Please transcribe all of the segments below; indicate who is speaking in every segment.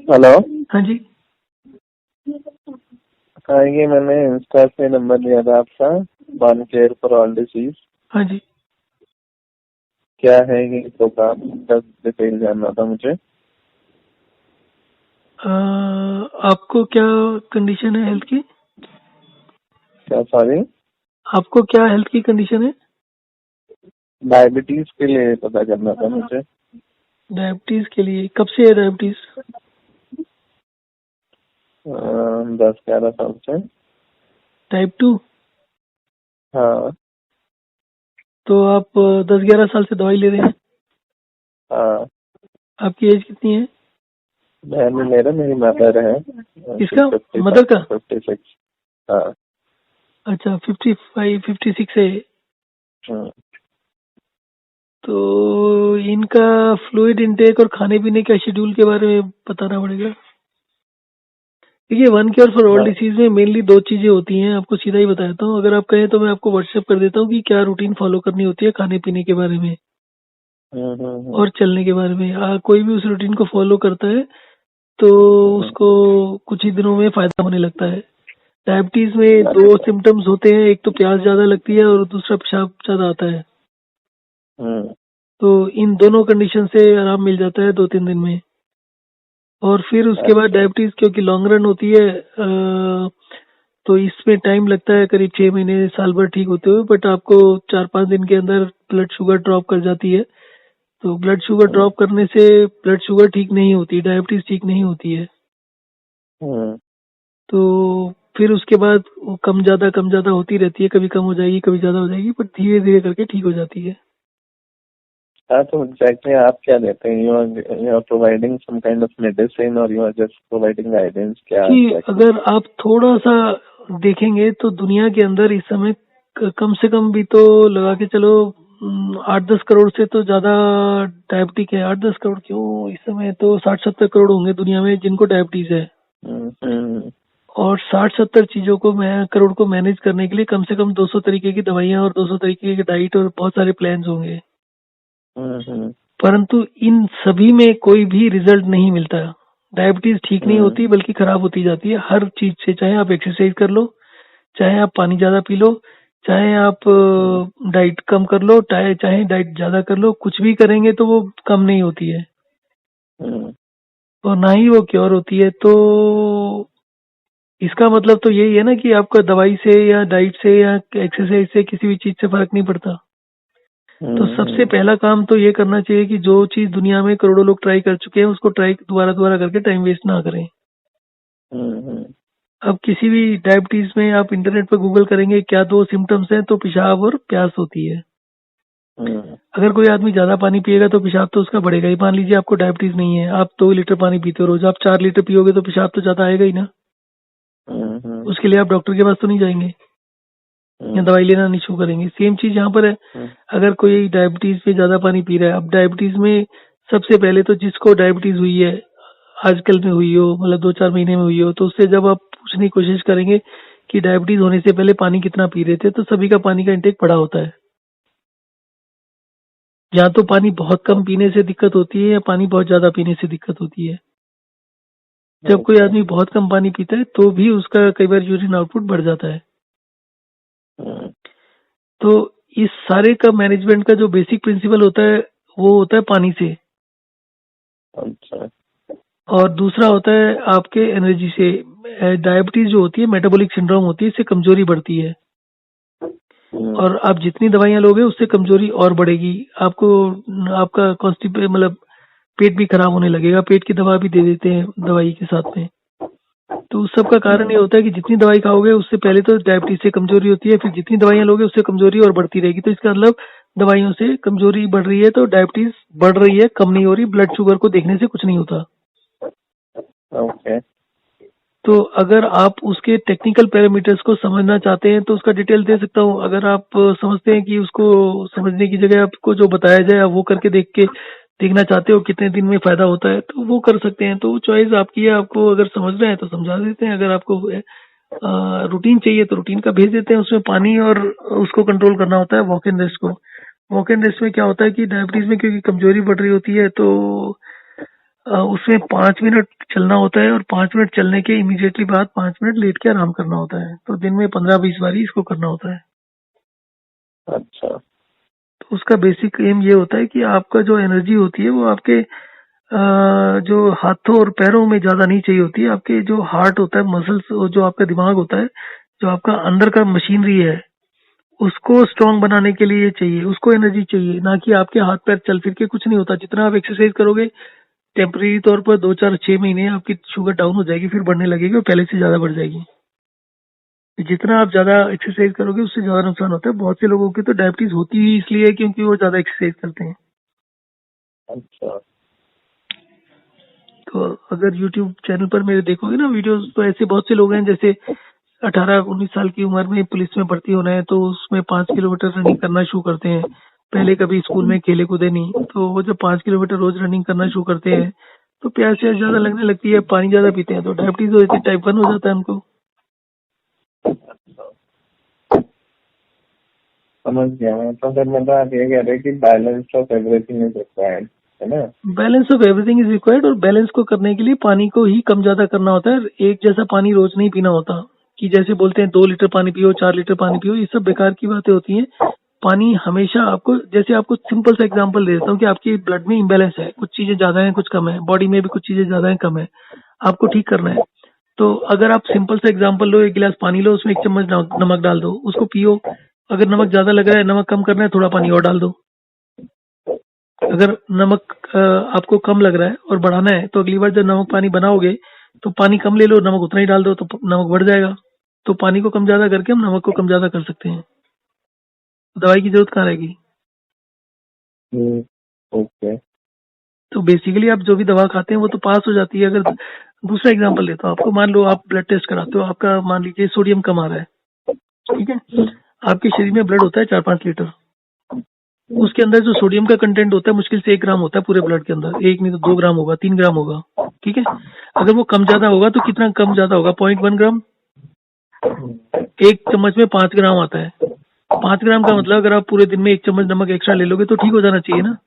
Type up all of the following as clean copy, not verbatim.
Speaker 1: Hello.
Speaker 2: हाँ जी।
Speaker 1: हाँ, ये मैंने इंस्टा से नंबर लिया था आपका, one care for all disease.
Speaker 2: हाँ जी।
Speaker 1: क्या है ये प्रोग्राम? बस डिटेल जानना था मुझे।
Speaker 2: आपको क्या कंडीशन है हेल्थ की?
Speaker 1: क्या? सॉरी?
Speaker 2: आपको क्या हेल्थ की कंडीशन है?
Speaker 1: डायबिटीज के लिए पता करना था मुझे।
Speaker 2: डायबिटीज के लिए? कब से है डायबिटीज?
Speaker 1: 10-11 साल से।
Speaker 2: टाइप 2?
Speaker 1: हाँ।
Speaker 2: तो आप 10-11 साल से दवाई ले रहे हैं?
Speaker 1: हाँ,
Speaker 2: आपकी एज कितनी है?
Speaker 1: मैं नहीं ले रहा, मेरी मदर है।
Speaker 2: किसका?
Speaker 1: 55,
Speaker 2: मदर का?
Speaker 1: 56। हाँ।
Speaker 2: अच्छा, 55 56 है।
Speaker 1: हाँ।
Speaker 2: तो इनका फ्लूइड इनटेक और खाने पीने का शेड्यूल के बारे में बताना पड़ेगा। देखिए, वन केयर फॉर ऑल
Speaker 1: हाँ।
Speaker 2: डिसीज में मेनली दो चीजें होती हैं, आपको सीधा ही बताता हूँ। अगर आप कहें तो मैं आपको व्हाट्सएप कर देता हूँ कि क्या रूटीन फॉलो करनी होती है खाने पीने के बारे में और चलने के बारे में। कोई भी उस रूटीन को फॉलो करता है तो उसको कुछ ही दिनों में फायदा होने लगता है। डायबिटीज में दो सिम्टम्स होते हैं, एक तो प्यास ज्यादा लगती है और दूसरा पेशाब ज्यादा आता है। तो इन दोनों कंडीशन से आराम मिल जाता है 2-3 दिन में। और फिर उसके बाद डायबिटीज क्योंकि लॉन्ग रन होती है, तो इसमें टाइम लगता है, करीब 6 महीने साल भर ठीक होते हुए। बट आपको 4-5 दिन के अंदर ब्लड शुगर ड्रॉप कर जाती है। तो ब्लड शुगर ड्रॉप करने से ब्लड शुगर ठीक नहीं होती, डायबिटीज ठीक नहीं होती है। तो फिर उसके बाद वो कम ज्यादा होती रहती है, कभी कम हो जाएगी कभी ज्यादा हो जाएगी, बट धीरे धीरे करके ठीक हो जाती है।
Speaker 1: हाँ, तो एग्जैक्टली आप क्या देते हैं? You are providing some kind of medicine और you are just providing guidance? क्या
Speaker 2: कि
Speaker 1: exactly?
Speaker 2: अगर आप थोड़ा सा देखेंगे तो दुनिया के अंदर इस समय कम से कम भी तो लगा के चलो 8-10 करोड़ से तो ज्यादा डायबिटिक है। 8-10 करोड़ क्यों, इस समय तो 60-70 करोड़ होंगे दुनिया में जिनको डायबिटीज है। और 60-70 चीजों को मैं करोड़ को मैनेज करने के लिए कम से कम 200 तरीके की दवाइयां और 200 तरीके की डाइट और बहुत सारे प्लान्स होंगे। परंतु इन सभी में कोई भी रिजल्ट नहीं मिलता। डायबिटीज ठीक नहीं होती बल्कि खराब होती जाती है हर चीज से। चाहे आप एक्सरसाइज कर लो, चाहे आप पानी ज्यादा पी लो, चाहे आप डाइट कम कर लो, चाहे डाइट ज्यादा कर लो, कुछ भी करेंगे तो वो कम नहीं होती है और ना ही वो क्योर होती है। तो इसका मतलब तो यही है ना कि आपका दवाई से या डाइट से या एक्सरसाइज से किसी भी चीज से फर्क नहीं पड़ता। तो सबसे पहला काम तो ये करना चाहिए कि जो चीज दुनिया में करोड़ों लोग ट्राई कर चुके हैं उसको ट्राई दोबारा दोबारा करके टाइम वेस्ट ना करें। अब किसी भी डायबिटीज में आप इंटरनेट पर गूगल करेंगे क्या दो सिम्टम्स हैं, तो पेशाब और प्यास होती है। अगर कोई आदमी ज्यादा पानी पिएगा तो पेशाब तो उसका बढ़ेगा ही। मान लीजिए आपको डायबिटीज नहीं है, आप 2 लीटर पानी पीते हो रोज, आप 4 लीटर पियोगे तो पेशाब तो ज्यादा आएगा ही ना। उसके लिए आप डॉक्टर के पास तो नहीं जाएंगे या दवाई लेना नहीं शुरू करेंगे। सेम चीज यहाँ पर है। अगर कोई डायबिटीज में ज्यादा पानी पी रहा है, अब डायबिटीज में सबसे पहले तो जिसको डायबिटीज हुई है, आजकल में हुई हो, मतलब 2-4 महीने में हुई हो, तो उससे जब आप पूछने की कोशिश करेंगे कि डायबिटीज होने से पहले पानी कितना पी रहे थे, तो सभी का पानी का इंटेक बड़ा होता है। या तो पानी बहुत कम पीने से दिक्कत होती है या पानी बहुत ज्यादा पीने से दिक्कत होती है। जब कोई आदमी बहुत कम पानी पीता है तो भी उसका कई बार यूरिन आउटपुट बढ़ जाता है। तो इस सारे का मैनेजमेंट का जो बेसिक प्रिंसिपल होता है वो होता है पानी से। और दूसरा होता है आपके एनर्जी से। डायबिटीज जो होती है मेटाबॉलिक सिंड्रोम होती है, इससे कमजोरी बढ़ती है। और आप जितनी दवाइयां लोगे उससे कमजोरी और बढ़ेगी। आपको आपका कॉन्स्टिपे मतलब पेट भी खराब होने लगेगा, पेट की दवा भी दे देते हैं दवाई के साथ में। तो उस सब का कारण ये होता है कि जितनी दवाई खाओगे उससे पहले तो डायबिटीज से कमजोरी होती है, फिर जितनी दवाइयां लोगे उससे कमजोरी और बढ़ती रहेगी। तो इसका मतलब दवाइयों से कमजोरी बढ़ रही है तो डायबिटीज बढ़ रही है, कम नहीं हो रही। ब्लड शुगर को देखने से कुछ नहीं होता। तो अगर आप उसके टेक्निकल पैरामीटर्स को समझना चाहते हैं तो उसका डिटेल दे सकता हूँ। अगर आप समझते हैं कि उसको समझने की जगह आपको जो बताया जाए आप वो करके देखना चाहते हो कितने दिन में फायदा होता है, तो वो कर सकते हैं। तो चॉइस आपकी है, आपको अगर समझना है तो समझा देते हैं। अगर आपको रूटीन चाहिए तो रूटीन का भेज देते हैं। उसमें पानी और उसको कंट्रोल करना होता है, वॉक एंड रेस्ट को। वॉक एंड रेस्ट में क्या होता है कि डायबिटीज में क्योंकि कमजोरी बढ़ रही होती है तो उसमें 5 मिनट चलना होता है और 5 मिनट चलने के इमीडिएटली बाद 5 मिनट लेट के आराम करना होता है। तो दिन में 15-20 बारी इसको करना होता है।
Speaker 1: अच्छा।
Speaker 2: तो उसका बेसिक एम ये होता है कि आपका जो एनर्जी होती है वो आपके जो हाथों और पैरों में ज्यादा नहीं चाहिए होती है, आपके जो हार्ट होता है, मसल्स, और जो आपका दिमाग होता है, जो आपका अंदर का मशीनरी है, उसको स्ट्रांग बनाने के लिए चाहिए, उसको एनर्जी चाहिए, ना कि आपके हाथ पैर चल फिर के कुछ नहीं होता। जितना आप एक्सरसाइज करोगे टेम्परेरी तौर पर 2-4-6 महीने आपकी शुगर डाउन हो जाएगी, फिर बढ़ने लगेगी और पहले से ज्यादा बढ़ जाएगी। जितना आप ज्यादा एक्सरसाइज करोगे उससे ज्यादा नुकसान होता है। बहुत से लोगों की तो डायबिटीज होती ही इसलिए है क्योंकि वो ज्यादा एक्सरसाइज करते हैं।
Speaker 1: अच्छा।
Speaker 2: तो अगर यूट्यूब चैनल पर मेरे देखोगे ना वीडियोस, तो ऐसे बहुत से लोग हैं, जैसे 18-19 साल की उम्र में पुलिस में भर्ती होना है तो उसमें 5 किलोमीटर रनिंग करना शुरू करते हैं। पहले कभी स्कूल में खेले कूदे नहीं, तो वो जब 5 किलोमीटर रोज रनिंग करना शुरू करते हैं तो प्यास ज्यादा लगने लगती है, पानी ज्यादा पीते हैं तो डायबिटीज हो जाती है, टाइप 1 हो जाता है उनको।
Speaker 1: समझ गया मैं। तो फिर मतलब आप ये कह रहे हैं कि balance of everything is required, है ना?
Speaker 2: Balance of everything is required, और बैलेंस को करने के लिए पानी को ही कम ज्यादा करना होता है। एक जैसा पानी रोज नहीं पीना होता, कि जैसे बोलते हैं 2 लीटर पानी पियो, 4 लीटर पानी पियो, ये सब बेकार की बातें होती हैं। पानी हमेशा आपको, जैसे आपको सिंपल सा एग्जांपल दे देता हूँ कि आपकी ब्लड में इम्बेलेंस है, कुछ चीजें ज्यादा है कुछ कम है, बॉडी में भी कुछ चीजें ज्यादा है कम है, आपको ठीक करना है। तो अगर आप सिंपल सा एग्जांपल लो, 1 गिलास पानी लो, उसमें 1 चम्मच नमक डाल दो, उसको पियो। अगर नमक ज्यादा लग रहा है, नमक कम करना है, थोड़ा पानी और डाल दो। अगर नमक आपको कम लग रहा है और बढ़ाना है तो अगली बार जब नमक पानी बनाओगे तो पानी कम ले लो, नमक उतना ही डाल दो, तो नमक बढ़ जाएगा। तो पानी को कम ज्यादा करके हम नमक को कम ज्यादा कर सकते हैं। दवाई की जरूरत कहाँ रहेगी।
Speaker 1: ओके।
Speaker 2: तो बेसिकली आप जो भी दवा खाते हैं वो तो पास हो जाती है। अगर दूसरा एग्जांपल लेता हूँ आपको, मान लो आप ब्लड टेस्ट कराते हो, आपका मान लीजिए सोडियम कम आ रहा है, ठीक है। आपके शरीर में ब्लड होता है 4-5 लीटर, उसके अंदर जो सोडियम का कंटेंट होता है मुश्किल से 1 ग्राम होता है पूरे ब्लड के अंदर। 1 नहीं तो 2 ग्राम होगा, 3 ग्राम होगा, ठीक है। अगर वो कम ज्यादा होगा तो कितना कम ज्यादा होगा, 0.1 ग्राम। 1 चम्मच में 5 ग्राम आता है। 5 ग्राम का मतलब अगर आप पूरे दिन में 1 चम्मच नमक एक्स्ट्रा ले लोगे तो ठीक हो जाना चाहिए ना।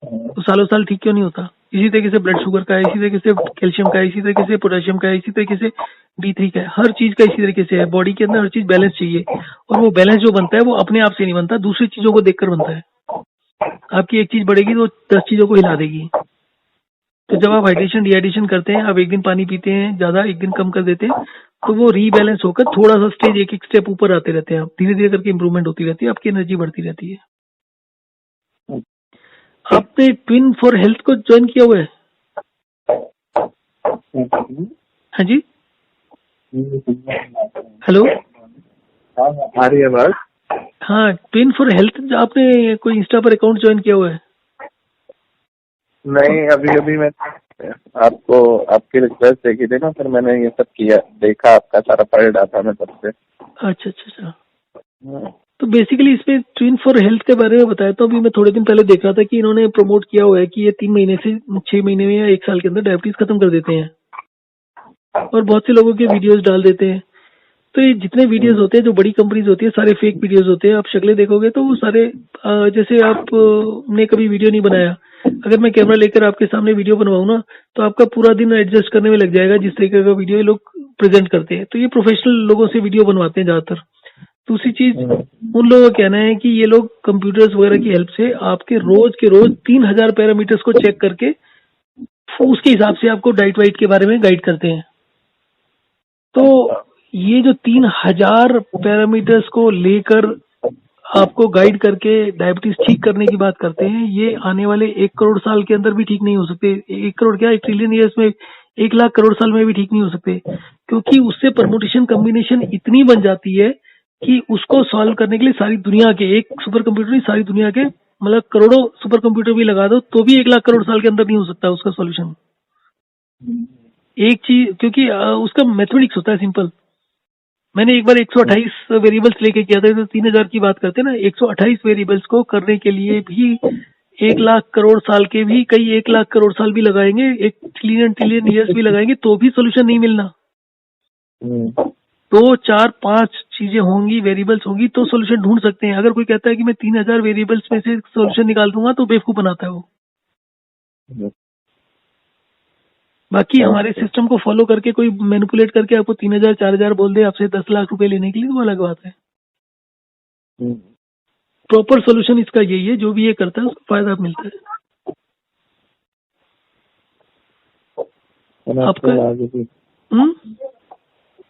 Speaker 2: तो सालों साल ठीक क्यों नहीं होता। इसी तरीके से ब्लड शुगर का है, इसी तरीके से कैल्शियम का है, इसी तरीके से पोटेशियम का है, इसी तरीके से D3 का है, हर चीज का इसी तरीके से है। बॉडी के अंदर हर चीज बैलेंस चाहिए, और वो बैलेंस जो बनता है वो अपने आप से नहीं बनता, दूसरी चीजों को देखकर बनता है। आपकी एक चीज बढ़ेगी तो 10 चीजों को हिला देगी। तो जब आप हाइड्रेशन डिहाइड्रेशन करते हैं, आप एक दिन पानी पीते हैं ज्यादा, एक दिन कम कर देते हैं, तो वो रीबैलेंस होकर थोड़ा सा स्टेज, एक एक स्टेप ऊपर आते रहते हैं। आप धीरे धीरे करके इंप्रूवमेंट होती रहती है, आपकी एनर्जी बढ़ती रहती है। आपने ट्विन फॉर हेल्थ को ज्वाइन किया हुआ है? हाँ जी, हेलो,
Speaker 1: आ रही है बात?
Speaker 2: हाँ, ट्विन फॉर हेल्थ आपने कोई इंस्टा पर अकाउंट ज्वाइन किया हुआ है?
Speaker 1: नहीं, अभी अभी मैं आपको आपकी रिक्वेस्ट देखी थी ना, फिर मैंने ये सब किया, देखा आपका सारा पढ़ रहा था मैं तब से।
Speaker 2: अच्छा अच्छा अच्छा। तो बेसिकली इसमें ट्विन फॉर हेल्थ के बारे में बताया। तो अभी मैं थोड़े दिन पहले देख रहा था कि इन्होंने प्रमोट किया हुआ है कि ये 3 महीने से 6 महीने में या 1 साल के अंदर डायबिटीज खत्म कर देते हैं, और बहुत से लोगों के वीडियोस डाल देते हैं। तो ये जितने वीडियोस होते हैं, जो बड़ी कंपनीज होती है, सारे फेक वीडियोस होते हैं। आप शक्लें देखोगे तो वो सारे जैसे आप ने कभी वीडियो नहीं बनाया, अगर मैं कैमरा लेकर आपके सामने वीडियो बनवाऊं ना, तो आपका पूरा दिन एडजस्ट करने में लग जाएगा जिस तरीके का वीडियो ये लोग प्रेजेंट करते हैं। तो ये प्रोफेशनल लोगों से वीडियो बनवाते हैं ज्यादातर। दूसरी चीज, उन लोगों का कहना है कि ये लोग कंप्यूटर्स वगैरह की हेल्प से आपके रोज के रोज 3000 पैरामीटर्स को चेक करके उसके हिसाब से आपको डाइट वाइट के बारे में गाइड करते हैं। तो ये जो 3000 पैरामीटर्स को लेकर आपको गाइड करके डायबिटीज ठीक करने की बात करते हैं, ये आने वाले 1 करोड़ साल के अंदर भी ठीक नहीं हो सकते। 1 करोड़ क्या, 1 ट्रिलियन ईयर्स में, 1 लाख करोड़ साल में भी ठीक नहीं हो सकते, क्योंकि उससे परमुटेशन कॉम्बिनेशन इतनी बन जाती है कि उसको सॉल्व करने के लिए सारी दुनिया के, एक सुपर कंप्यूटर नहीं, सारी दुनिया के मतलब करोड़ों सुपर कंप्यूटर भी लगा दो तो भी 1 लाख करोड़ साल के अंदर नहीं हो सकता उसका सॉल्यूशन। एक चीज, क्योंकि उसका मैथमेटिक्स होता है सिंपल। मैंने एक बार 128 वेरिएबल्स लेके किया था, तो 3000 की बात करते हैं ना, 128 वेरिएबल्स को करने के लिए भी 1 लाख करोड़ साल के भी, कई 1 लाख करोड़ साल भी लगाएंगे, 1 ट्रिलियन ईयर्स भी लगाएंगे तो भी सोल्यूशन नहीं मिलना। 2, 4, 5 चीजें होंगी, वेरिएबल्स होंगी तो सोल्यूशन ढूंढ सकते हैं। अगर कोई कहता है कि मैं 3000 वेरिएबल्स में से सोल्यूशन निकाल दूंगा तो बेवकूफ बनाता है वो। बाकी हमारे सिस्टम को फॉलो करके कोई मैनिपुलेट करके आपको 3,000 4,000 बोल दे आपसे 10 लाख रुपए लेने के लिए, तो वो अलग बात है। प्रॉपर सोल्यूशन इसका यही है, जो भी ये करता है उसको फायदा मिलता है। आपका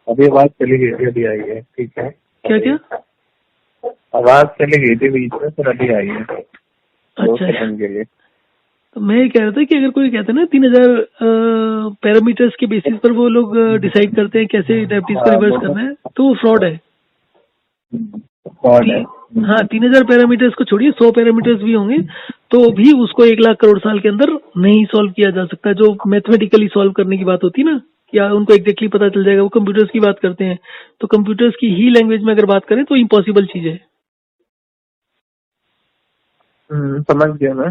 Speaker 1: अभी आवाज चली गई थी, अभी आई है। ठीक है,
Speaker 2: क्या क्या
Speaker 1: आवाज चली गई थी बीच में, फिर अभी आई है।
Speaker 2: अच्छा, तो मैं ये कह रहा था कि अगर कोई कहता है ना 3,000 पैरामीटर्स के बेसिस पर वो लोग डिसाइड करते हैं कैसे डायबिटीज को रिवर्स करना है, तो वो फ्रॉड है। हाँ, 3,000 पैरामीटर्स को छोड़िए, 100 पैरामीटर्स भी होंगे तो भी उसको 1 लाख करोड़ साल के अंदर नहीं सॉल्व किया जा सकता। जो मैथमेटिकली सॉल्व करने की बात होती है ना, या उनको एग्जैक्टली पता चल जाएगा, वो कंप्यूटर्स की बात करते हैं। तो कंप्यूटर्स की ही लैंग्वेज में अगर बात करें तो इम्पॉसिबल चीज है।
Speaker 1: समझ गया मैं।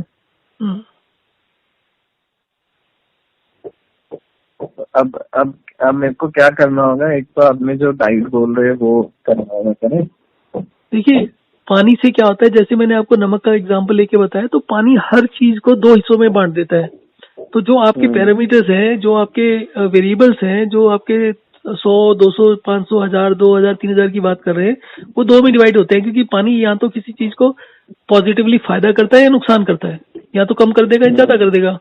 Speaker 1: अब मेरे को क्या करना होगा? एक तो आपने जो डाइट बोल रहे हैं वो करना होगा, करें? देखिए,
Speaker 2: पानी से क्या होता है, जैसे मैंने आपको नमक का एग्जांपल लेके बताया, तो पानी हर चीज को 2 हिस्सों में बांट देता है। तो जो आपके पैरामीटर्स हैं, जो आपके वेरिएबल्स हैं, जो आपके 100, 200, 500, 1000, 2000, 3000 की बात कर रहे हैं, वो 2 में डिवाइड होते हैं। क्योंकि पानी या तो किसी चीज को पॉजिटिवली फायदा करता है या नुकसान करता है, या तो कम कर देगा या ज्यादा कर देगा।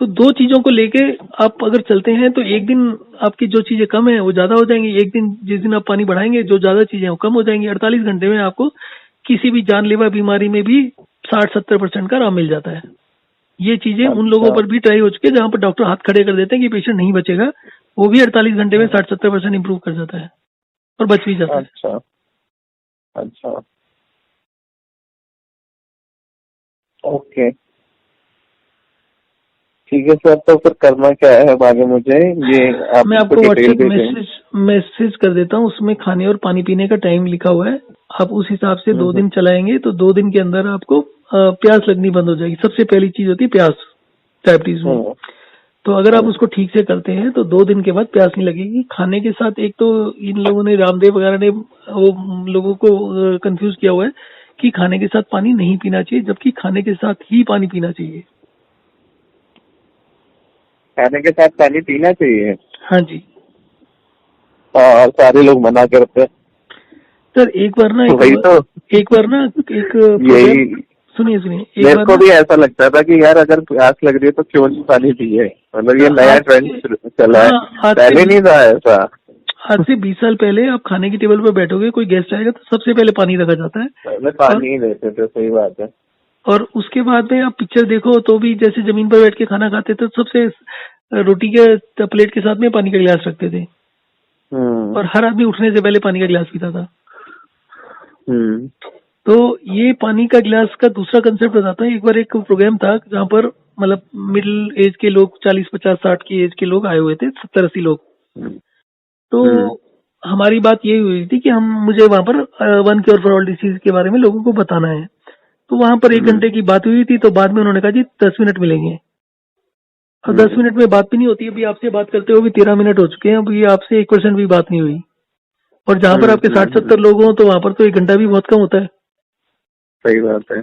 Speaker 2: तो 2 चीजों को लेके आप अगर चलते हैं तो एक दिन आपकी जो चीजें कम है वो ज्यादा हो जाएंगी, एक दिन जिस दिन आप पानी बढ़ाएंगे जो ज्यादा चीजें वो कम हो जाएंगी। 48 घंटे में आपको किसी भी जानलेवा बीमारी में भी 60-70% का आराम मिल जाता है। ये चीजें उन लोगों पर भी ट्राई हो चुकी है जहां पर डॉक्टर हाथ खड़े कर देते हैं कि पेशेंट नहीं बचेगा, वो भी 48 घंटे में 60-70% इंप्रूव कर जाता है और बच भी जाता है।
Speaker 1: अच्छा, ओके, ठीक है सर। तो फिर करना क्या है आगे? मुझे ये
Speaker 2: मैं आपको व्हाट्सएप मैसेज कर देता हूँ, उसमें खाने और पानी पीने का टाइम लिखा हुआ है। आप उस हिसाब से 2 दिन चलाएंगे तो 2 दिन के अंदर आपको प्यास लगनी बंद हो जाएगी। सबसे पहली चीज होती है प्यास डायबिटीज में। तो अगर आप उसको ठीक से करते हैं तो 2 दिन के बाद प्यास नहीं लगेगी। खाने के साथ एक तो इन लोगों ने, रामदेव वगैरह ने वो लोगों को कंफ्यूज किया हुआ है कि खाने के साथ पानी नहीं पीना चाहिए, जबकि खाने के साथ ही पानी पीना चाहिए।
Speaker 1: खाने के साथ पानी पीना चाहिए?
Speaker 2: हाँ जी।
Speaker 1: और सारे लोग मना करते हैं
Speaker 2: सर। एक बार ना सुनिए
Speaker 1: मेरे को भी ऐसा लगता था कि यार अगर प्यास लग रही है तो क्यों नहीं पानी पिए। मतलब ये नया ट्रेंड चला है, पहले नहीं था ऐसा।
Speaker 2: आज से 20 साल पहले आप खाने की टेबल पर बैठोगे, कोई गेस्ट आएगा तो सबसे पहले पानी रखा जाता है।
Speaker 1: पहले पानी ही देते थे, सही बात है।
Speaker 2: और उसके बाद में आप पिक्चर देखो तो भी जैसे जमीन पर बैठ के खाना खाते थे तो सबसे रोटी के प्लेट के साथ में पानी का गिलास रखते थे और हर आदमी उठने से पहले पानी का गिलास पीता था। तो ये पानी का गिलास का दूसरा कंसेप्ट बताता है। एक बार एक प्रोग्राम था जहाँ पर मतलब मिडिल एज के लोग, 40, 50, 60 की एज के लोग आए हुए थे, 70, 80 लोग। तो हमारी बात यही हुई थी कि मुझे वहां पर 1 क्योर फॉर ऑल डिसीज के बारे में लोगों को बताना है। तो वहां पर 1 घंटे की बात हुई थी। तो बाद में उन्होंने कहा जी 10 मिनट मिलेंगे। अब 10 मिनट में बात भी नहीं होती। अभी आपसे बात करते हुए भी 13 मिनट हो चुके हैं, अभी आपसे 1% भी बात नहीं हुई। और जहाँ पर आपके 60-70 लोग हों तो वहां पर तो 1 घंटा भी बहुत कम होता है।
Speaker 1: सही बात है।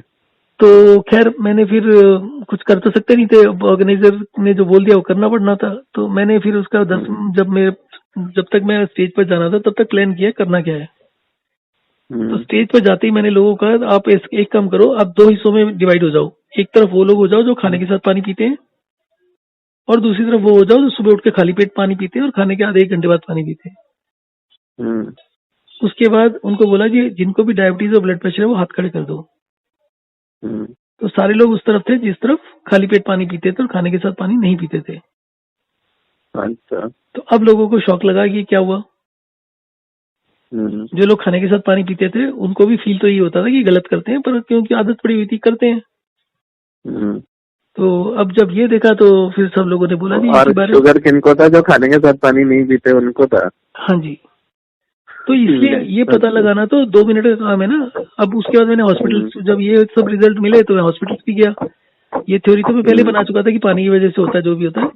Speaker 2: तो खैर मैंने फिर कुछ कर तो सकते नहीं थे, ऑर्गेनाइजर ने जो बोल दिया वो करना पड़ना था। तो मैंने फिर उसका जब तक मैं स्टेज पर जाना था तब तक प्लान किया करना क्या है। तो स्टेज पर जाते ही मैंने लोगों को कहा आप एक काम करो, आप 2 हिस्सों में डिवाइड हो जाओ। एक तरफ वो लोग हो जाओ जो खाने के साथ पानी पीते हैं और दूसरी तरफ वो हो जाओ जो सुबह उठ के खाली पेट पानी पीते हैं और खाने के आधे 1 घंटे बाद पानी पीते हैं। उसके बाद उनको बोला कि जिनको भी डायबिटीज और ब्लड प्रेशर है वो हाथ खड़े कर दो। तो सारे लोग उस तरफ थे जिस तरफ खाली पेट पानी पीते थे और खाने के साथ पानी नहीं पीते थे।
Speaker 1: अच्छा।
Speaker 2: तो अब लोगों को शौक लगा कि क्या हुआ। जो लोग खाने के साथ पानी पीते थे उनको भी फील तो ये होता था कि गलत करते हैं, पर क्योंकि आदत पड़ी हुई थी करते हैं। तो अब जब ये देखा तो फिर सब लोगों ने बोला
Speaker 1: और शुगर किनको था? जो खाने के साथ पानी नहीं पीते उनको था।
Speaker 2: हाँ जी। तो इसलिए ये पता लगाना तो 2 मिनट का काम है ना। अब उसके बाद मैंने हॉस्पिटल, जब ये सब रिजल्ट मिले तो मैं हॉस्पिटल भी गया। ये थ्योरी तो मैं पहले बना चुका था कि पानी की वजह से होता है जो भी होता है।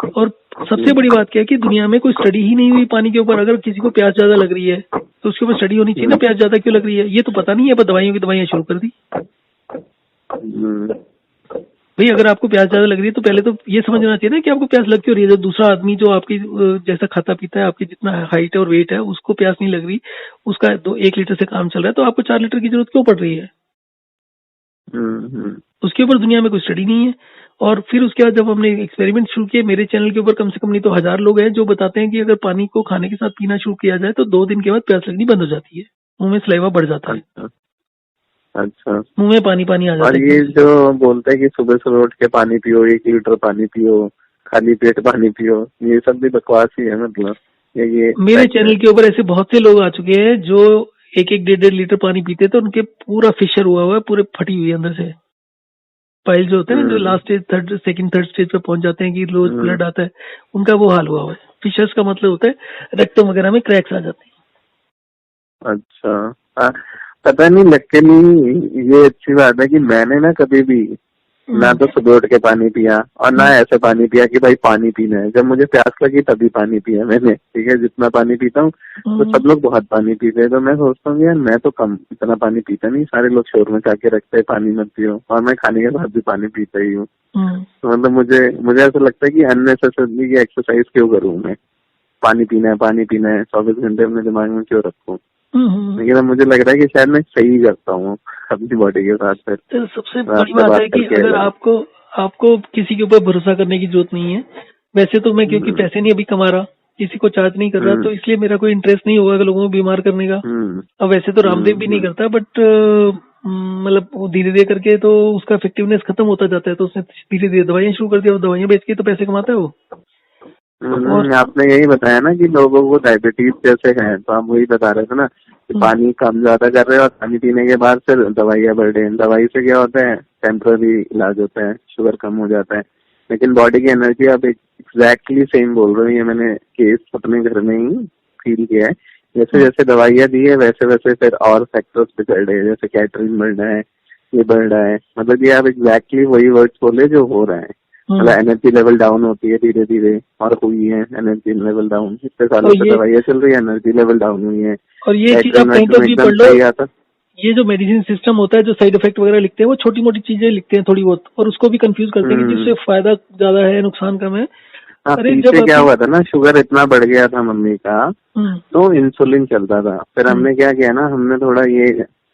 Speaker 2: और सबसे बड़ी बात क्या है कि दुनिया में कोई स्टडी ही नहीं हुई पानी के ऊपर। अगर किसी को प्यास ज्यादा लग रही है तो उसके ऊपर स्टडी होनी चाहिए ना, प्यास ज्यादा क्यों लग रही है। ये तो पता नहीं है, पर दवाइयां शुरू कर दी। भाई अगर आपको प्यास ज्यादा लग रही है तो पहले तो ये समझना चाहिए ना कि आपको प्यास लग क्यों रही है। जो दूसरा आदमी जो आपकी जैसा खाता पीता है, आपकी जितना हाइट है और वेट है, उसको प्यास नहीं लग रही, उसका 1 लीटर से काम चल रहा है, तो आपको 4 लीटर की जरूरत क्यों पड़ रही है? उसके ऊपर दुनिया में कोई स्टडी नहीं है। और फिर उसके बाद जब हमने एक्सपेरिमेंट शुरू किए, मेरे चैनल के ऊपर कम से कम नहीं तो 1000 लोग हैं जो बताते हैं कि अगर पानी को खाने के साथ पीना शुरू किया जाए तो 2 दिन के बाद प्यास लगनी बंद हो जाती है, मुंह में सलाइवा बढ़ जाता है।
Speaker 1: अच्छा,
Speaker 2: मुंह में पानी पानी आ जाता
Speaker 1: और
Speaker 2: है।
Speaker 1: ये जो बोलते हैं कि सुबह सुबह उठ के पानी पियो, 1 लीटर पानी पियो, खाली पेट पानी पियो, ये सब भी बकवास ही है मतलब। ये
Speaker 2: मेरे चैनल के ऊपर ऐसे बहुत से लोग आ चुके हैं जो 1-1, 1.5 लीटर पानी पीते तो उनके पूरा फिशर हुआ हुआ है, पूरे फटी हुई है अंदर से। पाइल जो होते हैं ना, जो लास्ट स्टेज, थर्ड स्टेज पे पहुंच जाते हैं कि रोज ब्लड आता है, उनका वो हाल हुआ है। फिशर्स का मतलब होता है रक्तों वगैरह में क्रैक्स आ जाते हैं।
Speaker 1: अच्छा, पता नहीं, लकीली ये अच्छी बात है कि मैंने ना कभी भी ना तो सुबह उठ के पानी पिया और ना ऐसे पानी पिया कि भाई पानी पीना है। जब मुझे प्यास लगी तभी पानी पिया मैंने, ठीक है। जितना पानी पीता हूँ तो सब लोग बहुत पानी पीते हैं, तो मैं सोचता हूँ यार मैं तो कम इतना पानी पीता नहीं, सारे लोग शोर में खा के रखते हैं पानी मत पियो, और मैं खाने के बाद भी पानी पीता ही हूँ। तो मतलब मुझे ऐसा लगता है कि अननेसेसरी की एक्सरसाइज क्यों करूँ मैं, पानी पीना है 24 घंटे अपने दिमाग में क्यों रखूँ। लेकिन अब मुझे लग रहा है कि शायद मैं सही करता हूँ अपनी बॉडी के साथ। फिर
Speaker 2: तो सबसे बड़ी बात है कि अगर आपको किसी के ऊपर भरोसा करने की जरूरत नहीं है। वैसे तो मैं क्योंकि पैसे नहीं अभी कमा रहा, किसी को चार्ज नहीं कर रहा, तो इसलिए मेरा कोई इंटरेस्ट नहीं होगा लोगों को बीमार करने का। अब वैसे तो रामदेव भी नहीं करता, बट मतलब वो धीरे धीरे करके तो उसका इफेक्टिवनेस खत्म होता जाता है, तो उसने धीरे धीरे दवाइयां शुरू कर दिया, दवाइयां बेच के तो पैसे कमाता है वो।
Speaker 1: आपने यही बताया ना कि लोगों को डायबिटीज जैसे है, तो आप वही बता रहे थे ना कि पानी कम ज्यादा कर रहे हैं और पानी पीने के बाद फिर दवाइयां बढ़ रही हैं। दवाई से क्या होता है, टेम्पररी इलाज होता है, शुगर कम हो जाता है, लेकिन बॉडी की एनर्जी आप एग्जैक्टली सेम बोल रहे हो। ये मैंने केस अपने घर में ही फील किया है। जैसे जैसे दवाइयां दी है वैसे वैसे फिर और फैक्टर्स पे चढ़ रहे हैं, जैसे कैटरिंग बढ़ रहा है, ये बढ़ रहा है। मतलब ये आप एग्जैक्टली वही वर्ड्स बोले जो हो रहा है। मतलब एनर्जी लेवल डाउन होती है धीरे धीरे, और हुई है एनर्जी लेवल डाउन। इतने सालों से दवाइयां चल रही है, एनर्जी लेवल डाउन हुई है।
Speaker 2: और ये चीज आप कहीं पर भी पढ़ लो, ये जो मेडिसिन सिस्टम होता है, जो साइड इफेक्ट वगैरह लिखते हैं, वो छोटी मोटी चीजें लिखते हैं थोड़ी बहुत, और उसको भी कंफ्यूज करते हैं कि जिससे फायदा ज्यादा है नुकसान कम है।
Speaker 1: अरे पीछे क्या हुआ था ना, शुगर इतना बढ़ गया था मम्मी का, तो इंसुलिन चलता था। फिर हमने क्या किया ना, हमने थोड़ा ये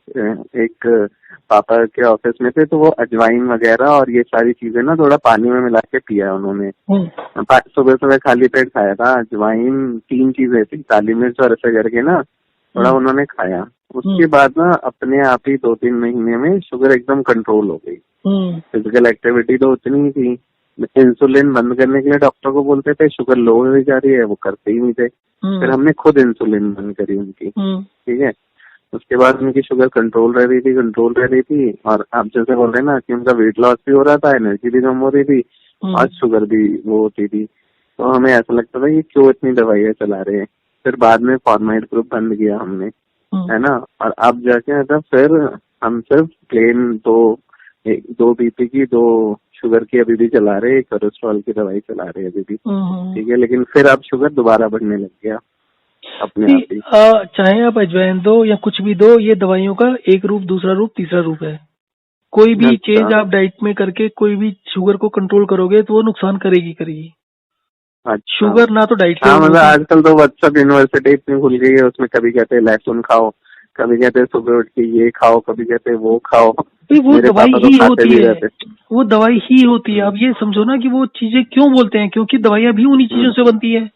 Speaker 1: एक पापा के ऑफिस में थे, तो वो अजवाइन वगैरह और ये सारी चीजें ना थोड़ा पानी में मिला के पिया उन्होंने। सुबह सुबह खाली पेट खाया था अजवाइन, 3 चीजें थी, काली मिर्च और ऐसे करके ना थोड़ा उन्होंने खाया। उसके बाद ना अपने आप ही 2-3 महीने में शुगर एकदम कंट्रोल हो गई। फिजिकल एक्टिविटी तो उतनी ही थी। इंसुलिन बंद करने के लिए डॉक्टर को बोलते थे, शुगर लो हो जा रही है, वो करते ही नहीं थे। फिर हमने खुद इंसुलिन बंद करी उनकी, ठीक है। उसके बाद उनकी शुगर कंट्रोल रह रही थी, और आप जैसे बोल रहे हैं ना कि उनका वेट लॉस भी हो रहा था, एनर्जी भी कम हो रही थी, और शुगर भी वो होती थी। तो हमें ऐसा लगता था कि क्यों इतनी दवाइयां चला रहे हैं। फिर बाद में फॉर्माइड ग्रुप बंद किया हमने, है ना। और अब जाके मतलब फिर हम सिर्फ प्लेन 2 बीपी की, 2 शुगर की अभी भी चला रहे हैं, कोलेस्ट्रॉल की दवाई चला रहे हैं अभी भी, ठीक है। लेकिन फिर अब शुगर दोबारा बढ़ने लग गया अपने आप ही।
Speaker 2: चाहे आप अजवाइन दो या कुछ भी दो, ये दवाइयों का एक रूप, दूसरा रूप, तीसरा रूप है। कोई भी चेंज आप डाइट में करके कोई भी शुगर को कंट्रोल करोगे तो वो नुकसान करेगी।
Speaker 1: अच्छा,
Speaker 2: शुगर ना तो डाइट
Speaker 1: हाँ, मतलब आजकल तो व्हाट्सएप यूनिवर्सिटी इतनी खुल गई है, उसमें कभी कहते हैं लहसुन खाओ, कभी कहते हैं सुबह उठ के ये खाओ, कभी कहते हैं वो खाओ।
Speaker 2: वो दवाई ही होती है, वो दवाई ही होती है। आप ये समझो ना कि वो चीजें क्यों बोलते हैं, क्योंकि दवाइयां भी उन्हीं चीजों से बनती है।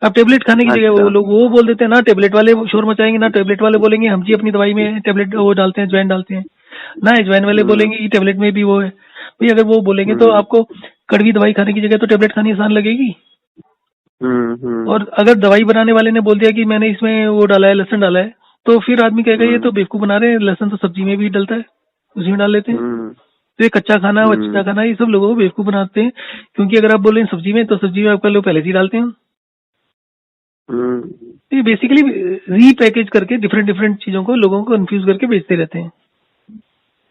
Speaker 2: अब टेबलेट खाने की जगह वो लोग वो बोल देते हैं ना, टेबलेट वाले शोर मचाएंगे ना, टेबलेट वाले बोलेंगे हम जी अपनी दवाई में टेबलेट वो डालते हैं, अजवाइन डालते हैं ना, अजवाइन वाले बोलेंगे कि टेबलेट में भी वो है। भाई अगर वो बोलेंगे तो आपको कड़वी दवाई खाने की जगह तो टेबलेट खानी आसान लगेगी। और अगर दवाई बनाने वाले ने बोल दिया कि मैंने इसमें वो डाला है, लहसुन डाला है, तो फिर आदमी कहेगा ये तो बेवकूफ बना रहे हैं, लहसुन तो सब्जी में भी डलता है, उसी में डाल लेते हैं। तो ये कच्चा खाना, वच्चा खाना, ये सब लोगों को बेवकूफ बनाते हैं। क्योंकि अगर आप बोले सब्जी में, तो सब्जी में आपका लोग पहले से ही डालते हैं। तो ये बेसिकली रीपैकेज करके डिफरेंट चीजों को लोगों को कंफ्यूज करके बेचते रहते हैं।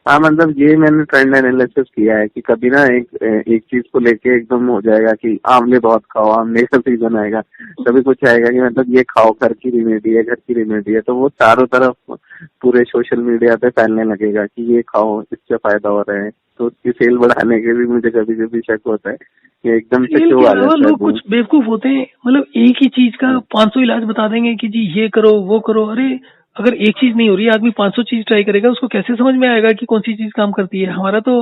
Speaker 1: हाँ मतलब ये मैंने ट्रेंड एनालिसिस किया है कि कभी ना एक चीज को लेके एकदम हो जाएगा कि आंवले बहुत खाओ, आंवले का सीजन आएगा, कभी कुछ आएगा कि मतलब ये खाओ, घर की रेमेडी है, तो वो चारों तरफ पूरे सोशल मीडिया पे फैलने लगेगा कि ये खाओ, इससे फायदा हो रहा है। तो उसकी सेल बढ़ाने के भी मुझे कभी कभी शक होता है कि एकदम से
Speaker 2: सेल
Speaker 1: क्यों
Speaker 2: के
Speaker 1: आ
Speaker 2: अलावा
Speaker 1: जाता है
Speaker 2: लोग कुछ बेवकूफ होते हैं, मतलब एक ही चीज का 500 इलाज बता देंगे कि जी ये करो वो करो। अरे अगर एक चीज नहीं हो रही है, आदमी 500 चीज ट्राई करेगा, उसको कैसे समझ में आएगा कि कौन सी चीज काम करती है। हमारा तो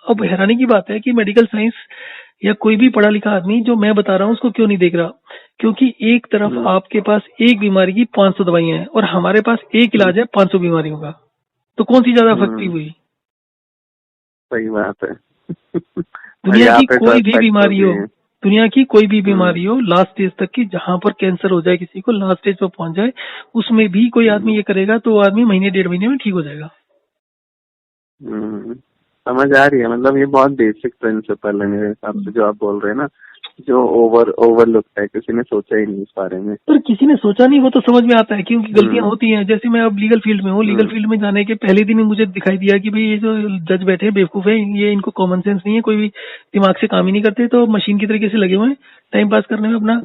Speaker 2: अब हैरानी की बात है कि मेडिकल साइंस या कोई भी पढ़ा लिखा आदमी जो मैं बता रहा हूँ उसको क्यों नहीं देख रहा। क्योंकि एक तरफ आपके पास एक बीमारी की 500 दवाइयां हैं और हमारे पास एक इलाज है 500 बीमारियों का, तो कौन सी ज्यादा इफेक्टिव हुई?
Speaker 1: सही बात है।
Speaker 2: दुनिया
Speaker 1: यहाँ
Speaker 2: की
Speaker 1: पे
Speaker 2: कोई
Speaker 1: ट्रस्ट
Speaker 2: भी
Speaker 1: फैक्टर
Speaker 2: बीमारी
Speaker 1: भी
Speaker 2: हो,
Speaker 1: है।
Speaker 2: दुनिया की कोई भी बीमारी हो, लास्ट स्टेज तक की, जहां पर कैंसर हो जाए किसी को, लास्ट स्टेज पर पहुंच जाए, उसमें भी कोई आदमी ये करेगा तो वो आदमी महीने 1.5 महीने में ठीक हो जाएगा।
Speaker 1: समझ आ रही है, मतलब ये बहुत बेसिक प्रिंसिपल है मेरे हिसाब से जो आप बोल रहे हैं ना, जो ओवरलुक है, किसी ने सोचा ही नहीं इस बारे में।
Speaker 2: पर किसी ने सोचा नहीं, वो तो समझ में आता है क्योंकि गलतियां होती हैं। जैसे मैं अब लीगल फील्ड में हूँ, लीगल फील्ड में जाने के पहले दिन ही मुझे दिखाई दिया कि भाई ये जो जज बैठे हैं बेवकूफ है, ये इनको कॉमन सेंस नहीं है, कोई भी दिमाग से काम ही नहीं करते, तो मशीन की तरीके से लगे हुए हैं टाइम पास करने में अपना।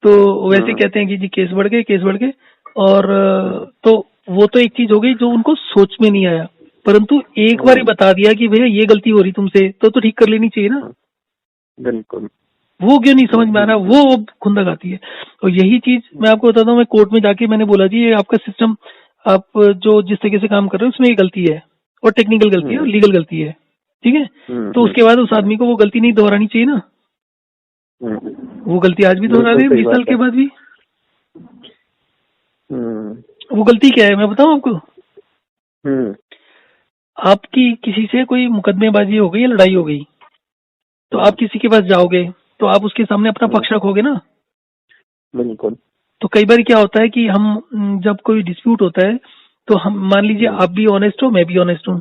Speaker 2: तो वैसे कहते हैं कि जी केस बढ़ गए और तो वो तो एक चीज हो गई जो उनको सोच में नहीं आया, परंतु एक बार ही बता दिया कि भैया ये गलती हो रही तुमसे, तो ठीक कर लेनी चाहिए ना।
Speaker 1: बिल्कुल।
Speaker 2: वो क्यों नहीं समझ में आ रहा, वो खुंदक आती है। और यही चीज मैं आपको बताता हूँ, मैं कोर्ट में जाके मैंने बोला जी ये आपका सिस्टम, आप जो जिस तरीके से काम कर रहे हो उसमें ये गलती है, और टेक्निकल गलती है और लीगल गलती है, ठीक है। तो उसके बाद उस आदमी को वो गलती नहीं दोहरानी चाहिए ना। वो गलती आज भी दोहरा रहे 20 साल के बाद भी। वो गलती क्या है मैं बताऊं आपको। आपकी किसी से कोई मुकदमेबाजी हो गई या लड़ाई हो गई, तो आप किसी के पास जाओगे तो आप उसके सामने अपना पक्ष रखोगे ना।
Speaker 1: बिल्कुल।
Speaker 2: तो कई बार क्या होता है कि हम जब कोई डिस्प्यूट होता है तो हम मान लीजिए आप भी ऑनेस्ट हो, मैं भी ऑनेस्ट हूँ,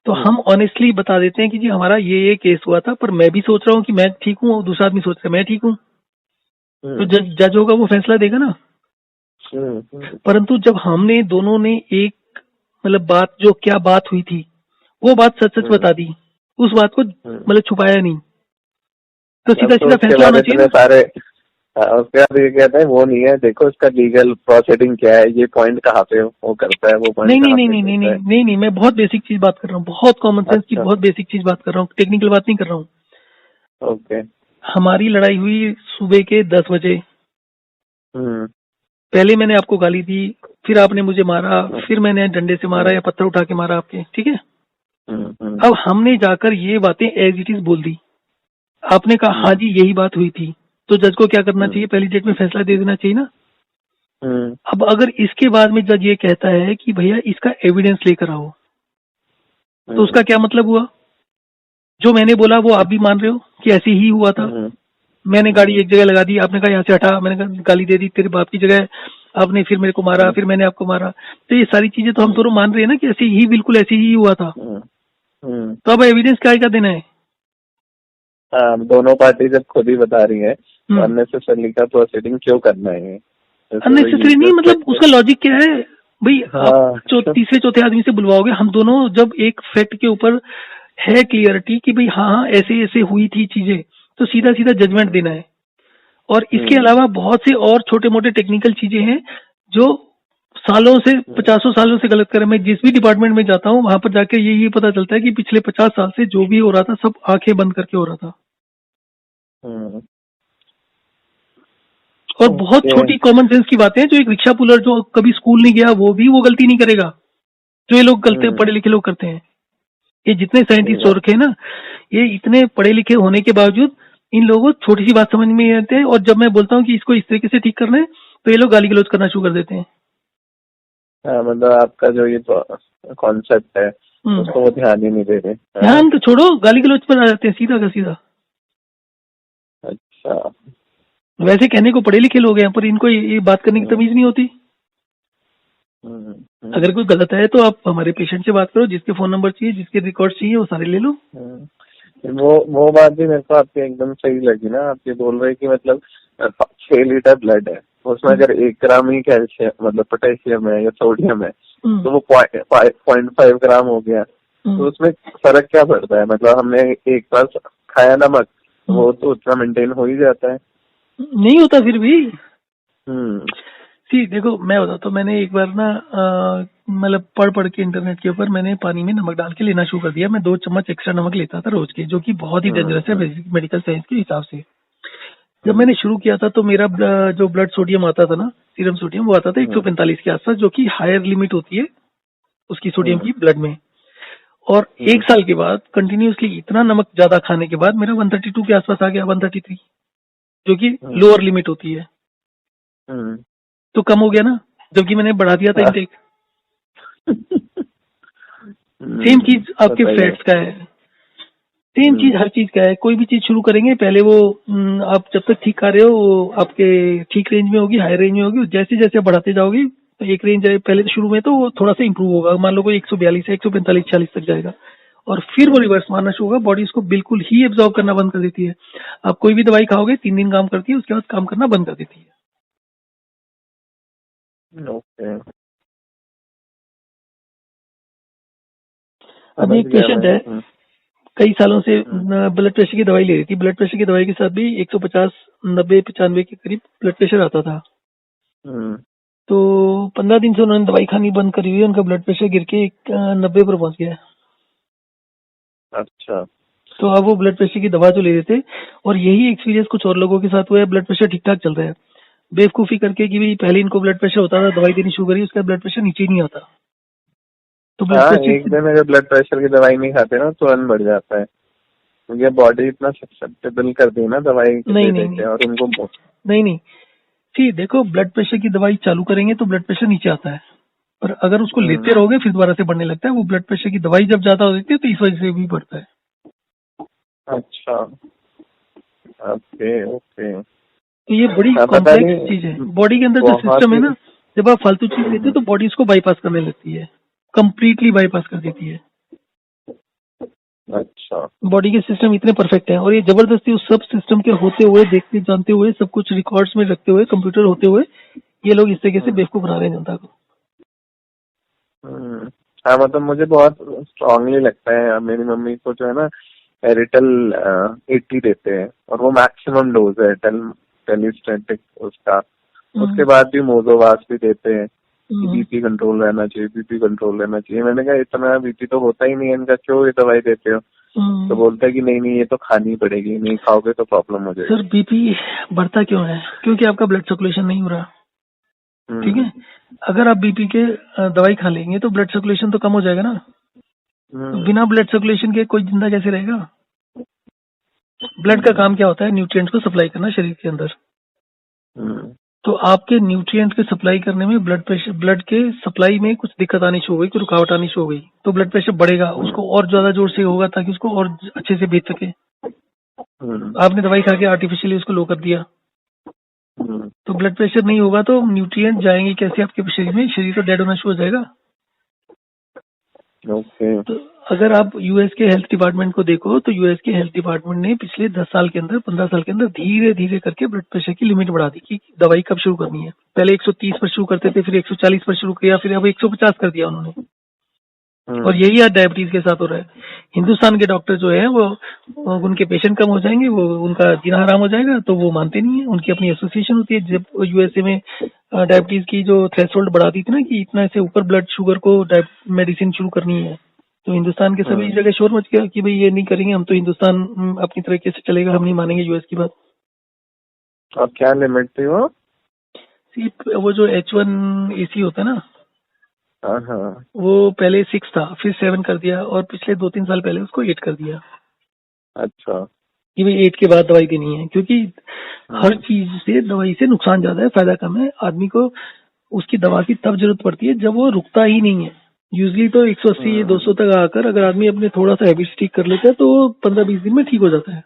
Speaker 2: तो हम ऑनेस्टली बता देते हैं कि जी हमारा ये केस हुआ था, पर मैं भी सोच रहा हूँ कि मैं ठीक हूँ और दूसरा आदमी सोच रहा है मैं ठीक हूँ। तो जज होगा वो फैसला देगा ना। परंतु जब हमने दोनों ने एक मतलब बात, जो क्या बात हुई थी वो बात सच सच बता दी, उस बात को मतलब छुपाया नहीं, तो सीधा सीधा फैसला होना चाहिए ना।
Speaker 1: सारे उसके बाद ये कहते हैं वो नहीं है, देखो इसका लीगल प्रोसीडिंग क्या है, ये पॉइंट कहाँ पे वो करता है, वो पॉइंट
Speaker 2: नहीं, मैं बहुत बेसिक चीज बात कर रहा हूँ, बहुत कॉमन सेंस की बहुत बेसिक चीज बात कर रहा हूँ, टेक्निकल बात नहीं कर रहा हूँ।
Speaker 1: ओके।
Speaker 2: हमारी लड़ाई हुई सुबह के 10 बजे। पहले मैंने आपको गाली दी, फिर आपने मुझे मारा, फिर मैंने डंडे से मारा या पत्थर उठा के मारा आपके, ठीक है। अब हमने जाकर ये बातें एज इट इज बोल दी, आपने कहा हाँ जी यही बात हुई थी, तो जज को क्या करना चाहिए, पहली डेट में फैसला दे देना चाहिए ना। अब अगर इसके बाद में जज ये कहता है कि भैया इसका एविडेंस लेकर आओ, तो उसका क्या मतलब हुआ? जो मैंने बोला वो आप भी मान रहे हो कि ऐसे ही हुआ था। मैंने गाड़ी एक जगह लगा दी, आपने कहा यहाँ से हटा, मैंने कहा गाली दे दी तेरे बाप की जगह, आपने फिर मेरे को मारा, फिर मैंने आपको मारा, तो ये सारी चीजें तो हम दोनों मान रहे हैं ना कि ऐसे ही, बिल्कुल ऐसे ही हुआ था। तो अब एविडेंस क्या देना है?
Speaker 1: दोनों पार्टी जब खुद ही बता रही है तो अननेसेसरी का प्रोसीडिंग क्यों करना है?
Speaker 2: अननेसेसरी नहीं, मतलब उसका लॉजिक क्या है भाई? आप तीसरे चौथे आदमी से बुलवाओगे, हम दोनों जब एक फैक्ट के ऊपर है क्लियरिटी कि भाई हाँ ऐसे ऐसे हुई थी चीजें, तो सीधा सीधा जजमेंट देना है। और इसके अलावा बहुत से और छोटे मोटे टेक्निकल चीजें हैं जो सालों से 50 सालों से गलत कर रहे हैं। मैं जिस भी डिपार्टमेंट में जाता हूँ वहां पर जाके ये पता चलता है कि पिछले 50 साल से जो भी हो रहा था सब आंखें बंद करके हो रहा था। और बहुत छोटी कॉमन सेंस की बातें हैं, जो एक रिक्शा पुलर जो कभी स्कूल नहीं गया वो भी वो गलती नहीं करेगा जो ये लोग गलती पढ़े लिखे लोग करते हैं। ये जितने साइंटिस्ट हो रखे हैं ना, ये इतने पढ़े लिखे होने के बावजूद इन लोगों को छोटी सी बात समझ में नहीं आती है, और जब मैं बोलता हूँ कि इसको इस तरीके से ठीक करना है तो ये लोग गाली गलौज करना शुरू कर देते हैं।
Speaker 1: मतलब आपका जो ये कॉन्सेप्ट है उसको वो ध्यान ही नहीं दे रहे।
Speaker 2: ध्यान तो छोड़ो, गाली गलौज पर आ जाते हैं सीधा का सीधा।
Speaker 1: अच्छा,
Speaker 2: वैसे कहने को पढ़े लिखे लोग हैं, पर इनको ये बात करने की तमीज नहीं होती। अगर कोई गलत है तो आप हमारे पेशेंट से बात करो, जिसके फोन नंबर चाहिए, जिसके रिकॉर्ड चाहिए वो सारे ले लो।
Speaker 1: वो बात भी मेरे को आपकी एकदम सही लगी ना। आप ये बोल रहे कि मतलब 6 लीटर ब्लड है, उसमें अगर 1 ग्राम ही कैल्शियम मतलब पोटेशियम है या सोडियम है तो वो 0.5 ग्राम हो गया। तो उसमें फर्क क्या पड़ता है? मतलब हमने एक बार खाया नमक, वो तो उतना मेंटेन हो ही जाता है।
Speaker 2: नहीं होता फिर भी। सी देखो, मैं बताता हूँ, मैंने एक बार ना मतलब पढ़ के इंटरनेट के ऊपर मैंने पानी में नमक डाल के लेना शुरू कर दिया। मैं 2 चम्मच एक्स्ट्रा नमक लेता था रोज के, जो कि बहुत ही डेंजरस है मेडिकल साइंस के हिसाब से। जब मैंने शुरू किया था तो मेरा जो ब्लड सोडियम आता था ना, सीरम सोडियम, वो आता था 145 के आसपास, जो कि हायर लिमिट होती है उसकी सोडियम की ब्लड में। और 1 साल के बाद कंटिन्यूसली इतना नमक ज्यादा खाने के बाद मेरा 132 के आसपास आ गया, 133, जो कि लोअर लिमिट होती है। तो कम हो गया ना, जबकि मैंने बढ़ा दिया था इंटेक। सेम चीज आपके फैट्स का है, सेम चीज हर चीज का है। कोई भी चीज शुरू करेंगे, पहले वो आप जब तक ठीक खा रहे हो वो आपके ठीक रेंज में होगी, हाई रेंज में होगी। जैसे जैसे बढ़ाते जाओगे तो एक रेंज है पहले तो शुरू में तो वो थोड़ा सा इंप्रूव होगा, मान लो कोई 142 है, 145 40 तक जाएगा, और फिर वो रिवर्स मारना शुरू होगा। बॉडी उसको बिल्कुल ही एब्जॉर्ब करना बंद कर देती है। आप कोई भी दवाई खाओगे 3 दिन काम करती है, उसके बाद काम करना बंद कर देती है। अभी एक पेशेंट है, कई सालों से ब्लड प्रेशर की दवाई ले रही थी। ब्लड प्रेशर की दवाई के साथ भी 150 90 95 के करीब ब्लड प्रेशर आता था। तो 15 दिन से उन्होंने दवाई खानी बंद करी हुई है, उनका ब्लड प्रेशर गिर के 90 पर पहुंच गया है।
Speaker 1: अच्छा।
Speaker 2: तो अब वो ब्लड प्रेशर की दवा जो ले रहे थे, और यही एक्सपीरियंस कुछ और लोगों के साथ हुआ है। ब्लड प्रेशर ठीक ठाक चल रहा है, बेवकूफी करके कि भाई पहले इनको ब्लड प्रेशर होता था, दवाई देनी शुरू करी, उसका ब्लड प्रेशर नीचे ही नहीं आता। तो ब्लड प्रेशर
Speaker 1: एक दिन अगर ब्लड प्रेशर की दवाई नहीं खाते ना तुरंत बढ़ जाता है, क्योंकि बॉडी इतना ससेप्टेबल कर दी ना दवाई नहीं, और उनको
Speaker 2: नहीं ठीक। देखो, ब्लड प्रेशर की दवाई चालू करेंगे तो ब्लड प्रेशर नीचे आता है, पर अगर उसको लेते रहोगे फिर दोबारा से बढ़ने लगता है। वो ब्लड प्रेशर की दवाई जब ज्यादा हो जाती है तो इस वजह से भी बढ़ता है।
Speaker 1: अच्छा, ओके।
Speaker 2: तो ये बड़ी कॉम्प्लेक्स चीज है। बॉडी के अंदर जो सिस्टम है ना, जब आप फालतू चीज लेते हो तो बॉडी उसको बाईपास करने लगती है, कंप्लीटली बाईपास कर देती है।
Speaker 1: अच्छा,
Speaker 2: बॉडी के सिस्टम इतने परफेक्ट हैं, और ये जबरदस्ती उस सब सिस्टम के होते हुए, देखते जानते हुए, सब कुछ रिकॉर्ड्स में रखते हुए, कंप्यूटर होते हुए, ये लोग इस तरीके से बेवकूफ बना रहे हैं जनता को।
Speaker 1: हाँ, मतलब मुझे बहुत स्ट्रांगली लगता है। मेरी मम्मी को जो है ना एरिटल 80 देते हैं, और वो मैक्सिमम डोज है टेलीस्टेटिक उसका। उसके बाद भी मोजोवास भी देते हैं, बीपी कंट्रोल रहना चाहिए, बीपी कंट्रोल रहना चाहिए। मैंने कहा इतना बीपी तो होता ही नहीं है इनका, क्यों ये दवाई देते हो? तो बोलता है कि नहीं ये तो खानी पड़ेगी, नहीं खाओगे तो प्रॉब्लम हो जाएगी।
Speaker 2: सर, बीपी बढ़ता क्यों है? क्योंकि आपका ब्लड सर्कुलेशन नहीं हो रहा। ठीक है, अगर आप बीपी के दवाई खा लेंगे तो ब्लड सर्कुलेशन तो कम हो जाएगा ना। तो बिना ब्लड सर्कुलेशन के कोई जिंदा कैसे रहेगा? ब्लड का काम क्या होता है? न्यूट्रिएंट्स को सप्लाई करना शरीर के अंदर। तो आपके न्यूट्रिएंट के सप्लाई करने में ब्लड के सप्लाई में कुछ दिक्कत आनी शुरू हो गई, कुछ रुकावट आनी शुरू हो गई, तो ब्लड प्रेशर बढ़ेगा, उसको और ज्यादा जोर से होगा ताकि उसको और अच्छे से भेज सके। आपने दवाई खा के आर्टिफिशियली उसको लो कर दिया, तो ब्लड प्रेशर नहीं होगा तो न्यूट्रिएंट जाएंगे कैसे आपके शरीर में? शरीर तो डेड होना शुरू हो जाएगा। तो अगर आप यूएस के हेल्थ डिपार्टमेंट को देखो तो यूएस के हेल्थ डिपार्टमेंट ने पिछले 10 साल के अंदर, 15 साल के अंदर धीरे धीरे करके ब्लड प्रेशर की लिमिट बढ़ा दी कि दवाई कब शुरू करनी है। पहले 130 पर शुरू करते थे, फिर 140 पर शुरू किया, फिर अब 150 कर दिया उन्होंने। और यही आज डायबिटीज के साथ हो रहा है। हिंदुस्तान के डॉक्टर जो है वो उनके पेशेंट कम हो जाएंगे, वो उनका जीना हराम हो जाएगा, तो वो मानते नहीं है। उनकी अपनी एसोसिएशन होती है। जब यूएसए में डायबिटीज की जो थ्रेशोल्ड बढ़ा दी थी ना कि इतना से ऊपर ब्लड शुगर को मेडिसिन शुरू करनी है, तो हिंदुस्तान के सभी जगह शोर मच गया कि भाई ये नहीं करेंगे हम, तो हिंदुस्तान अपनी तरीके से चलेगा, हम नहीं मानेंगे यूएस की बात।
Speaker 1: अब क्या लिमिट थी वो?
Speaker 2: वो जो H1AC होता है ना, वो पहले 6 था, फिर 7 कर दिया, और पिछले 2-3 साल पहले उसको 8 कर दिया।
Speaker 1: अच्छा,
Speaker 2: कि भाई 8 के बाद दवाई देनी है, क्योंकि हर चीज से दवाई से नुकसान ज्यादा है, फायदा कम है। आदमी को उसकी दवा की तब जरूरत पड़ती है जब वो रुकता ही नहीं है। यूजली तो 180 200 तक आकर अगर आदमी अपने थोड़ा सा हैबिट ठीक कर लेता है तो 15-20 दिन में ठीक हो जाता है।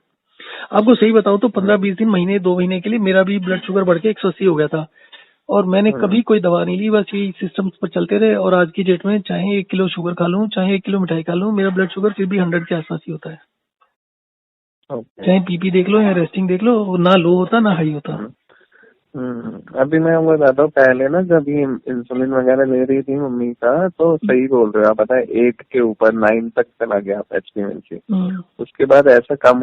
Speaker 2: आपको सही बताओ तो 15-20 दिन, महीने 2 महीने के लिए मेरा भी ब्लड शुगर बढ़ के 180 हो गया था, और मैंने कभी कोई दवा नहीं ली, बस यही सिस्टम पर चलते रहे। और आज की डेट में चाहे 1 किलो शुगर खा लूं, चाहे 1 किलो मिठाई खा लूं, मेरा ब्लड शुगर फिर भी 100 के आसपास ही होता है। चाहे पीपी देख लो या रेस्टिंग देख लो, ना लो होता ना हाई होता।
Speaker 1: अभी मैं वो बताता हूँ, पहले ना जब ये इंसुलिन वगैरह ले रही थी मम्मी का तो सही बोल रहे हो आप, पता है 8 के ऊपर 9 तक चला गया HbA1c। उसके बाद ऐसा कम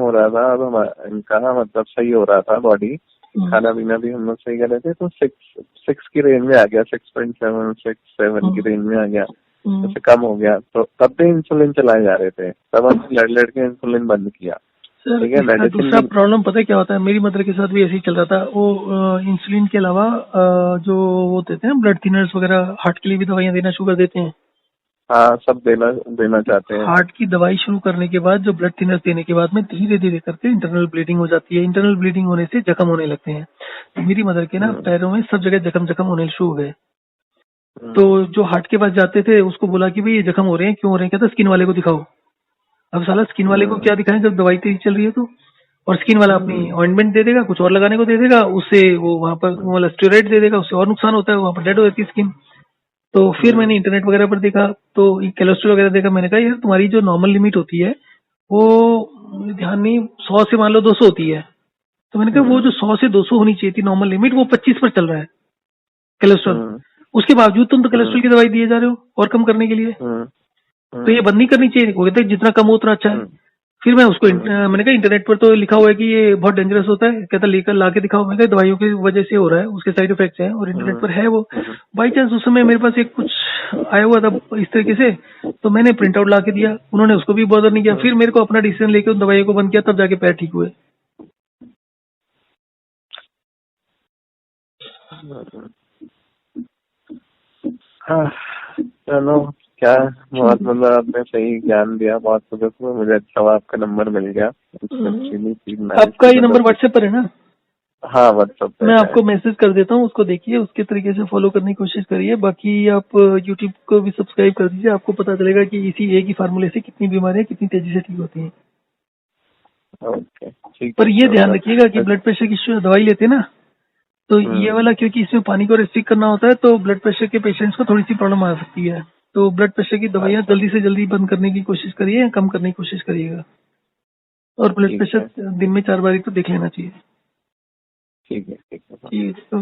Speaker 1: हो रहा था। अब इनका मतलब सही हो रहा था बॉडी, खाना पीना भी हम लोग सही कर रहे थे, तो 6 की रेंज में आ गया, 6.7 6-7 की रेंज में आ गया, ऐसे कम हो गया। तो तब भी इंसुलिन चलाए जा रहे थे, तब हमने लड़ के इंसुलिन बंद किया।
Speaker 2: सर
Speaker 1: ठीक है,
Speaker 2: इसका
Speaker 1: मेडिसिन
Speaker 2: दूसरा प्रॉब्लम पता है क्या होता है, मेरी मदर के साथ भी ऐसे ही चल रहा था। वो इंसुलिन के अलावा जो वो देते हैं ब्लड थिनर्स वगैरह, हार्ट के लिए भी दवाइयाँ देना शुरू कर देते हैं।
Speaker 1: हाँ, सब देना चाहते हैं।
Speaker 2: हार्ट की दवाई शुरू करने के बाद, जो ब्लड थिनर्स देने के बाद में धीरे धीरे करके इंटरनल ब्लीडिंग हो जाती है। इंटरनल ब्लीडिंग होने से जख्म होने लगते हैं। तो मेरी मदर के ना पैरों में सब जगह जख्म होने शुरू हो गए। तो जो हार्ट के पास जाते थे उसको बोला कि भाई ये जख्म हो रहे हैं, क्यों हो रहे हैं? कहता स्किन वाले को दिखाओ। अब साला स्किन वाले को क्या दिखाएं जब दवाई तेज चल रही है तो। और स्किन वाला अपनी ऑइंटमेंट दे देगा, कुछ और लगाने को दे देगा, उससे वो वहां पर मतलब स्टेरॉइड दे देगा, उससे और नुकसान होता है, वहां पर डेड हो जाती है स्किन। तो फिर मैंने इंटरनेट वगैरह पर देखा, तो कोलेस्ट्रॉल वगैरह देखा। मैंने कहा यार तुम्हारी जो नॉर्मल लिमिट होती है वो ध्यान नहीं, 100 से मान लो 200 होती है। तो मैंने कहा वो जो 100 से 200 होनी चाहिए थी नॉर्मल लिमिट, वो 25 पर चल रहा है कोलेस्ट्रॉल। उसके बावजूद तुम तो कोलेस्ट्रॉल की दवाई दिए जा रहे हो और कम करने के लिए। तो ये बंद नहीं करनी चाहिए। वो कहते हैं जितना कम हो उतना अच्छा है। फिर मैं उसको मैंने कहा इंटरनेट पर तो लिखा हुआ है कि ये बहुत डेंजरस होता है। कहता लेकर ला के दिखाओ। मैंने कहा दवाइयों की वजह से हो रहा है, उसके साइड इफेक्ट्स हैं, और इंटरनेट पर है वो। बाई चांस उस समय मेरे पास एक कुछ आया हुआ था इस तरीके से, तो मैंने प्रिंट आउट ला के दिया। उन्होंने उसको भी बॉदर नहीं किया। फिर मेरे को अपना डिसीजन लेकर उन दवाइयों को बंद किया, तब जाके पैर ठीक हुए।
Speaker 1: हाँ, चलो क्या, बहुत मतलब आपने सही ज्ञान दिया, बहुत सुबह मुझे अच्छा हुआ आपका नंबर मिल गया।
Speaker 2: आपका ये नंबर व्हाट्सएप पर है ना?
Speaker 1: हाँ, व्हाट्सएप पे
Speaker 2: मैं
Speaker 1: है।
Speaker 2: आपको मैसेज कर देता हूँ, उसको देखिए, उसके तरीके से फॉलो करने की कोशिश करिए। बाकी आप यूट्यूब को भी सब्सक्राइब कर दीजिए, आपको पता चलेगा कि इसी एक ही फार्मूले से कितनी बीमारियां कितनी तेजी से ठीक होती हैं।
Speaker 1: ओके, ठीक।
Speaker 2: पर ये ध्यान रखिएगा कि ब्लड प्रेशर की दवाई लेते हैं ना, तो ये वाला क्योंकि इसमें पानी को रिस्ट्रिक्ट करना होता है, तो ब्लड प्रेशर के पेशेंट्स को थोड़ी सी प्रॉब्लम आ सकती है। तो ब्लड प्रेशर की दवाइयाँ जल्दी से जल्दी बंद करने की कोशिश करिए या कम करने की कोशिश करिएगा। और ब्लड प्रेशर दिन में 4 बार तो देख लेना चाहिए।
Speaker 1: ठीक है।
Speaker 2: ठीक है।